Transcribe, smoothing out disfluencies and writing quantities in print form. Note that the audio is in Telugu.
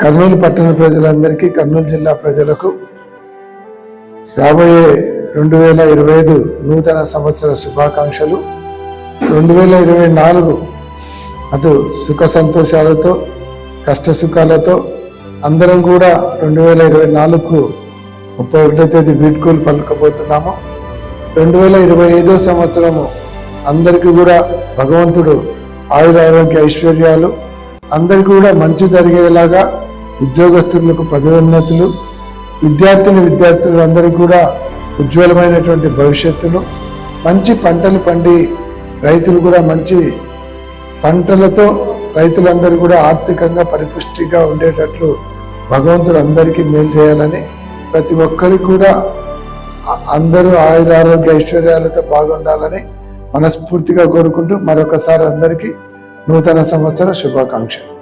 కర్నూలు పట్టణ ప్రజలందరికీ, కర్నూలు జిల్లా ప్రజలకు రాబోయే 2025 నూతన సంవత్సర శుభాకాంక్షలు. 2024 అటు సుఖ సంతోషాలతో, కష్ట సుఖాలతో అందరం కూడా 2024కు 31వ తేదీ వీడ్కోలు పలుకబోతున్నాము. 2025 సంవత్సరము అందరికీ కూడా భగవంతుడు ఆయుర ఆరోగ్య ఐశ్వర్యాలు, అందరికీ కూడా మంచి జరిగేలాగా, ఉద్యోగస్తులకు పదోన్నతులు, విద్యార్థులు అందరికీ కూడా ఉజ్వలమైనటువంటి భవిష్యత్తును, మంచి పంటలు పండి రైతులు కూడా మంచి పంటలతో రైతులందరూ కూడా ఆర్థికంగా పరిపుష్టిగా ఉండేటట్లు భగవంతుడు అందరికీ మేలు చేయాలని, ప్రతి ఒక్కరికి కూడా అందరూ ఆయుర ఆరోగ్య ఐశ్వర్యాలతో బాగుండాలని మనస్ఫూర్తిగా కోరుకుంటూ మరొకసారి అందరికీ నూతన సంవత్సర శుభాకాంక్షలు.